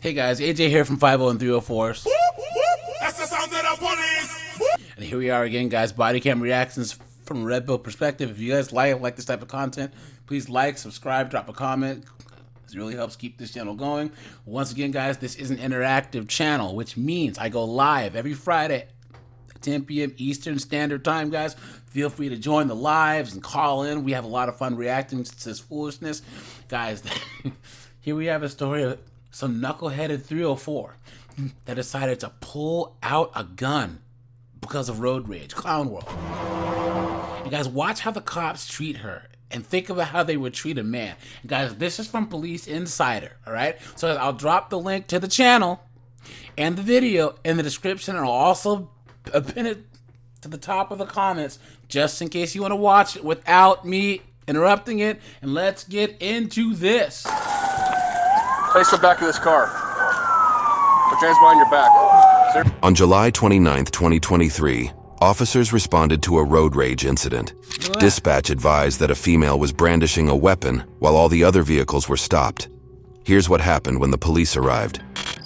Hey guys, AJ here from 50 and 304. That's the sound of the police. And here we are again, guys. Body cam reactions from a Red Pill perspective. If you guys like this type of content, please like, subscribe, drop a comment. It really helps keep this channel going. Once again, guys, this is an interactive channel, which means I go live every Friday at 10 p.m. Eastern Standard Time, guys. Feel free to join the lives and call in. We have a lot of fun reacting to this foolishness. Guys, here we have a story of some knuckleheaded 304 that decided to pull out a gun because of road rage. Clown World. And guys, watch how the cops treat her and think about how they would treat a man. And guys, this is from Police Insider, all right? So I'll drop the link to the channel and the video in the description, and I'll also pin it to the top of the comments just in case you want to watch it without me interrupting it. And let's get into this. Face the back of this car. Put your hands behind your back. On July 29, 2023, officers responded to a road rage incident. Dispatch advised that a female was brandishing a weapon while all the other vehicles were stopped. Here's what happened when the police arrived.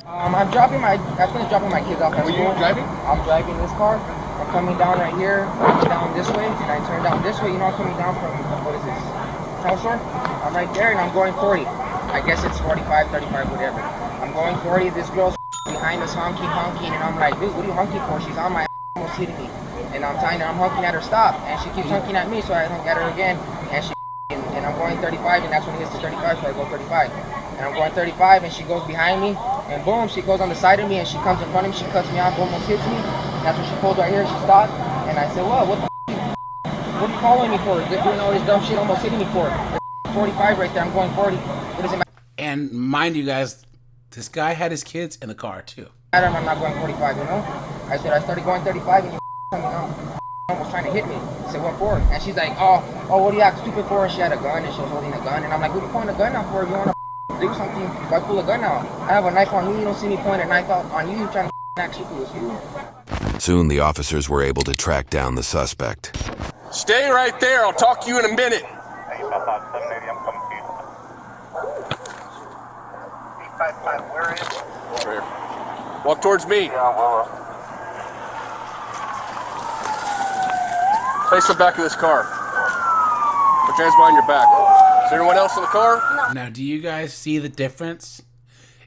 I finished dropping my kids off at school. Were you driving? I'm driving this car. I'm coming down right here, coming down this way, and I turn down this way. You know, I'm coming down from, what is this? South Shore? I'm right there, and I'm going 40. I guess it's 45, 35, whatever. I'm going 40. This girl's behind us honking, and I'm like, dude, what are you honking for? She's on my almost hitting me. And I'm telling her, I'm honking at her, stop. And she keeps honking at me, so I honk at her again. And she and I'm going 35, and that's when it hits to 35, so I go 35. And I'm going 35, and she goes behind me, and boom, she goes on the side of me, and she comes in front of me, she cuts me off, almost hits me. And that's when she pulls right here, she stopped, and I said, well, what are you following me for? They're doing all this dumb shit, almost hitting me for. 45 right there, I'm going 40. What does it matter? And mind you guys, this guy had his kids in the car too. I'm not going 45, you know? I said, I started going 35, and you almost trying to hit me. I said, what for? And she's like, oh, what do you act stupid for? And she had a gun, and she was holding a gun. And I'm like, what are you pointing a gun out for? If you want to do something, why pull a gun out? I have a knife on me. You don't see me point a knife out on you. Trying to act stupid with you. Soon the officers were able to track down the suspect. Stay right there. I'll talk to you in a minute. Where is it? Over here. Walk towards me. Face the back of this car. Put your hands behind your back. Is there anyone else in the car? Now, do you guys see the difference?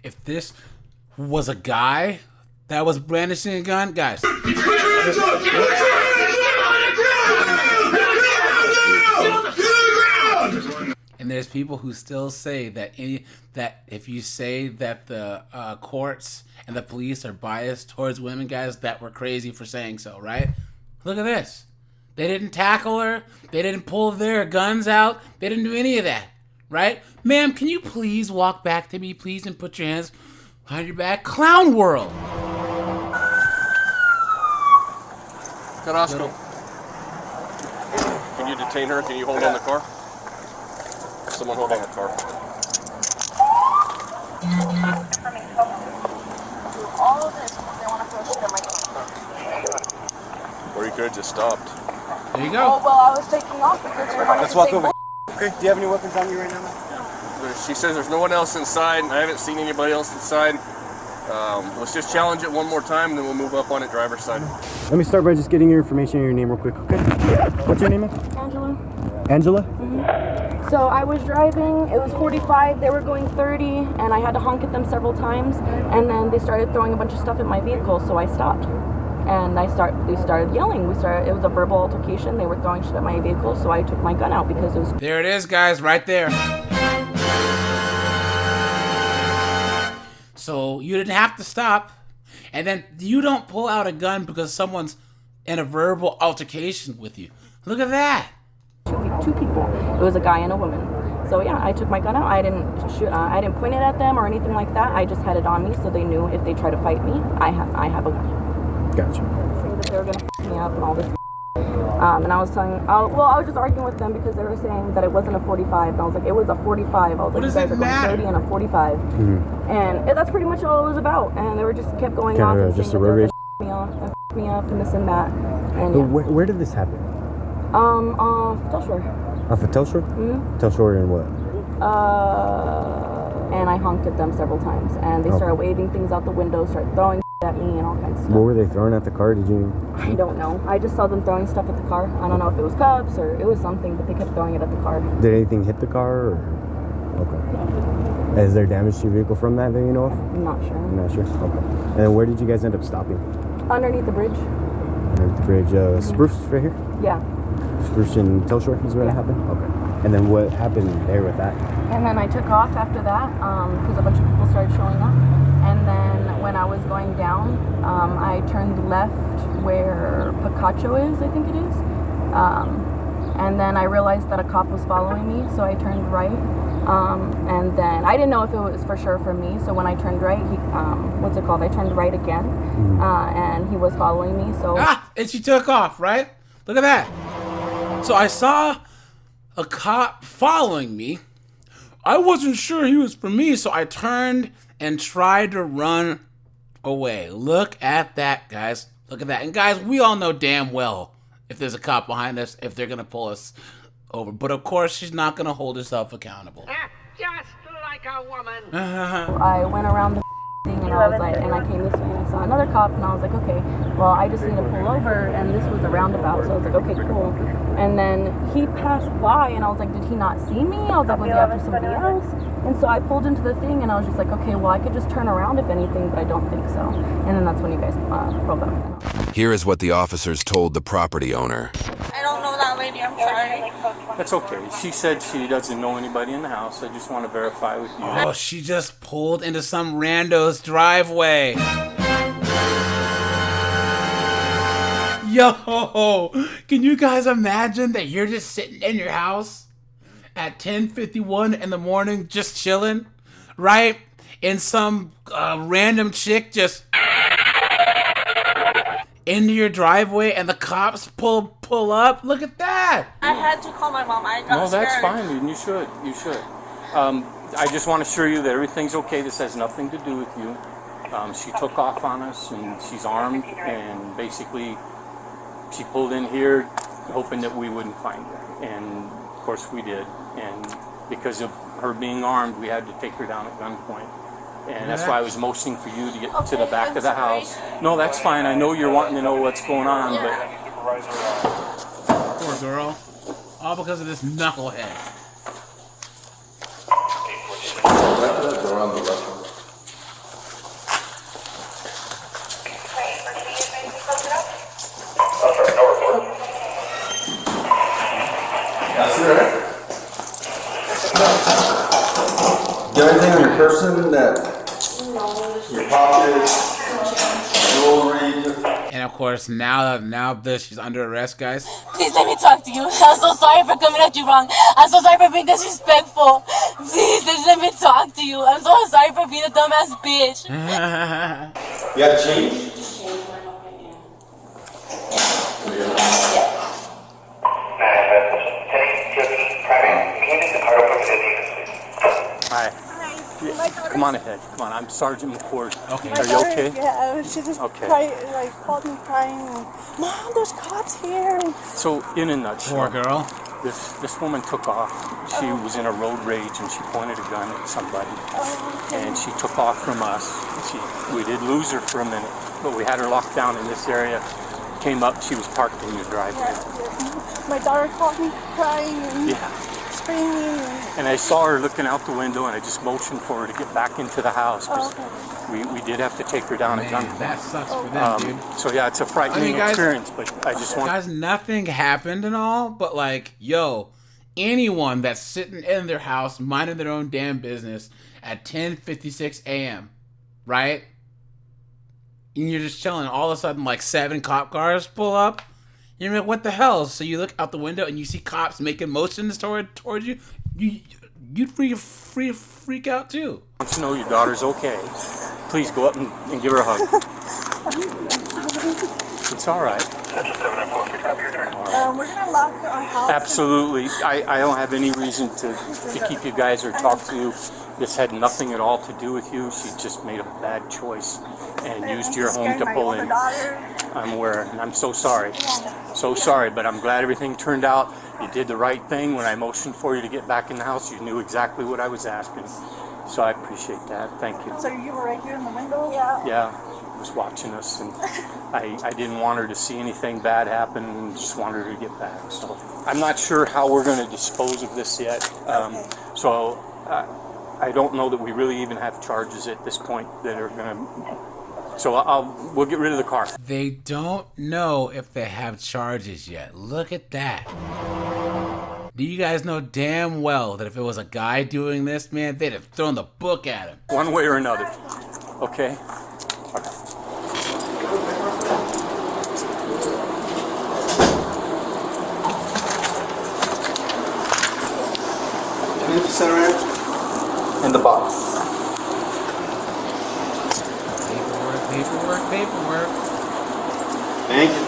If this was a guy that was brandishing a gun, guys. And there's people who still say that if you say that the courts and the police are biased towards women, guys, that we're crazy for saying so, right? Look at this. They didn't tackle her. They didn't pull their guns out. They didn't do any of that, right? Ma'am, can you please walk back to me, please, and put your hands behind your back? Clown World. Carrasco. Can you detain her? Can you hold on the car? Someone hold on the car. All of this because they want to throw shit at my car. Or you could have just stopped. There you go. Oh, well, I was taking off because they're going Let's to walk say over. Okay, do you have any weapons on you right now? She says there's no one else inside. I haven't seen anybody else inside. Let's just challenge it one more time, and then we'll move up on it driver's side. Let me start by just getting your information and your name real quick, okay? What's your name? Angela. Angela? Mm-hmm. So I was driving, it was 45, they were going 30, and I had to honk at them several times, and then they started throwing a bunch of stuff at my vehicle, so I stopped. And they started yelling. It was a verbal altercation. They were throwing shit at my vehicle, so I took my gun out because it was... There it is, guys, right there. So you didn't have to stop. And then you don't pull out a gun because someone's in a verbal altercation with you. Look at that. Two people. It was a guy and a woman. So yeah, I took my gun out. I didn't shoot. I didn't point it at them or anything like that. I just had it on me so they knew if they try to fight me, I have a gun. Gotcha. Say that they were gonna f me up and all this. And I was telling, I was just arguing with them because they were saying that it wasn't a 45. And I was like, it was a 45. I was like, you guys are going 30 and a 45. Mm-hmm. And that's pretty much all it was about. And they were just kept going off and saying that they were gonna f me up and this and that. And yeah. Where did this happen? Off Telshore. Off of Telshore? Mm-hmm. Telshore and what? and I honked at them several times, and they started waving things out the window, started throwing at me and all kinds of stuff. What were they throwing at the car? Did you? I don't know. I just saw them throwing stuff at the car. I don't know if it was cups or it was something, but they kept throwing it at the car. Did anything hit the car? Or? Okay. Is there damage to your vehicle from that you know of? I'm not sure. I'm not sure. Okay. And then where did you guys end up stopping? Underneath the bridge. Underneath the bridge. Spruce right here? Yeah. Spruce and Telshore is where that happened? Okay. And then what happened there with that? And then I took off after that because a bunch of people started showing up. And then when I was going down, I turned left where Picacho is, I think it is. And then I realized that a cop was following me, so I turned right. And then I didn't know if it was for sure for me, so when I turned right, I turned right again, and he was following me, so... And she took off, right? Look at that. So I saw a cop following me. I wasn't sure he was for me, so I turned and tried to run away. Look at that, guys. Look at that. And guys, we all know damn well if there's a cop behind us, if they're gonna pull us over. But of course, she's not gonna hold herself accountable. Just like a woman. I went around the thing and I was like, and I came this way and I saw another cop and I was like, okay, well, I just need to pull over, and this was a roundabout, so I was like, okay, cool. And then he passed by and I was like, did he not see me? I was like, was he after somebody else? And so I pulled into the thing and I was just like, okay, well, I could just turn around if anything, but I don't think so. And then that's when you guys broke up. Here is what the officers told the property owner. I don't know that lady, I'm sorry. That's okay. She said she doesn't know anybody in the house. I just want to verify with you. Oh, she just pulled into some rando's driveway. Yo, can you guys imagine that you're just sitting in your house at 10:51 in the morning, just chilling, right? And some random chick just into your driveway, and the cops pull up. Look at that. I had to call my mom. I got scared. That's fine, dude. You should. You should. I just want to assure you that everything's okay. This has nothing to do with you. She took off on us, and she's armed, and basically she pulled in here hoping that we wouldn't find her. And of course we did. And because of her being armed, we had to take her down at gunpoint. And that's why I was motioning for you to get to the back of the house. No, that's fine. I know you're wanting to know what's going on, but... Poor girl. All because of this knucklehead. Do you have anything on your person that your pockets, jewelry? And of course, now that she's under arrest, guys. Please let me talk to you. I'm so sorry for coming at you wrong. I'm so sorry for being disrespectful. Please just let me talk to you. I'm so sorry for being a dumbass bitch. You have change? Hi. Yeah, come on ahead. Come on. I'm Sergeant McCord. Okay. Are you okay? Yeah, she just called me crying. And, Mom, there's cops here. So, in a nutshell, Poor girl. This woman took off. She was in a road rage and she pointed a gun at somebody. And she took off from us. We did lose her for a minute, but we had her locked down in this area. Came up, she was parked in your driveway. My daughter called me crying and screaming. And I saw her looking out the window, and I just motioned for her to get back into the house. We did have to take her down at gunpoint. That sucks for them, dude. So yeah, it's a frightening experience, but I just want... Guys, nothing happened and all, but like, yo, anyone that's sitting in their house minding their own damn business at 10:56 a.m., right? And you're just chilling, all of a sudden like 7 cop cars pull up. You're like, what the hell? So you look out the window and you see cops making motions towards you. You'd freak out too. I want to know your daughter's okay. Please go up and give her a hug. It's all right. We're gonna lock our house. Absolutely. I don't have any reason to keep you guys or talk to you. This had nothing at all to do with you. She just made a bad choice and used your home to pull in. I'm aware, and I'm so sorry. So sorry, but I'm glad everything turned out. You did the right thing when I motioned for you to get back in the house. You knew exactly what I was asking. So I appreciate that. Thank you. So you were right here in the window? Yeah. Yeah, was watching us, and I didn't want her to see anything bad happen, and just wanted her to get back. So I'm not sure how we're going to dispose of this yet. So I don't know that we really even have charges at this point that are going to. So we'll get rid of the car. They don't know if they have charges yet. Look at that. Do you guys know damn well that if it was a guy doing this, man, they'd have thrown the book at him. One way or another. Okay? Center in the box. Paperwork. Thank you.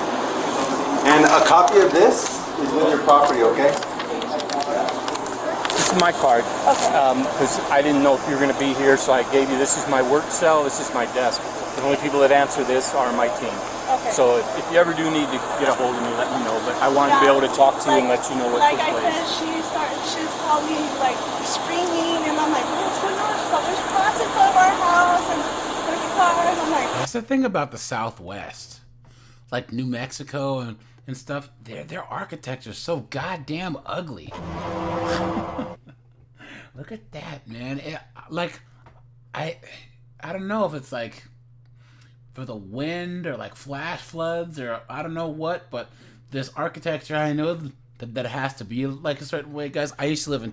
And a copy of this is with your property, okay? This is my card. Okay. Because I didn't know if you were going to be here, so I gave you. This is my work cell. This is my desk. The only people that answer this are my team. Okay. So if you ever do need to get a hold of me, let me know. But I wanted to be able to talk to you and let you know what took place. Like I said, she's probably like screaming, and I'm like, what's going on? So there's cars in front of our house, and there's a car, and I'm like. That's the thing about the Southwest, like New Mexico and stuff. Their architecture's so goddamn ugly. Look at that, man. I don't know if it's like for the wind or like flash floods or I don't know what, but this architecture, I know that has to be like a certain way, guys. I used to live in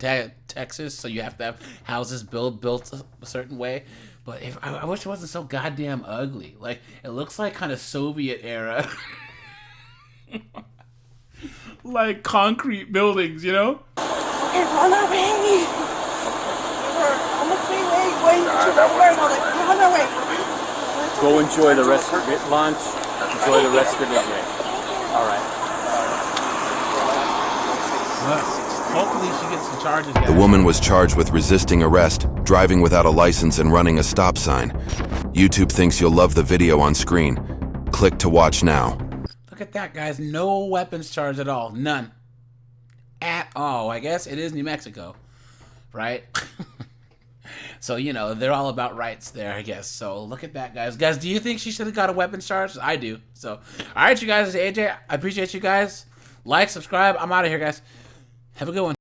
Texas, so you have to have houses built a certain way. But I wish it wasn't so goddamn ugly. Like, it looks like kind of Soviet era. Like concrete buildings, you know? Okay, run away. We're on the freeway going to nowhere, and I'm like, run away. Go enjoy the rest of your lunch. Enjoy the rest of the day. All right. Hopefully she gets some charges. The woman was charged with resisting arrest, driving without a license, and running a stop sign. YouTube thinks you'll love the video on screen. Click to watch now. Look at that, guys. No weapons charge at all. None. At all. I guess it is New Mexico, right? So, you know, they're all about rights there, I guess. So, look at that, guys. Guys, do you think she should have got a weapons charge? I do. So, all right, you guys. It's AJ. I appreciate you guys. Like, subscribe. I'm out of here, guys. Have a good one.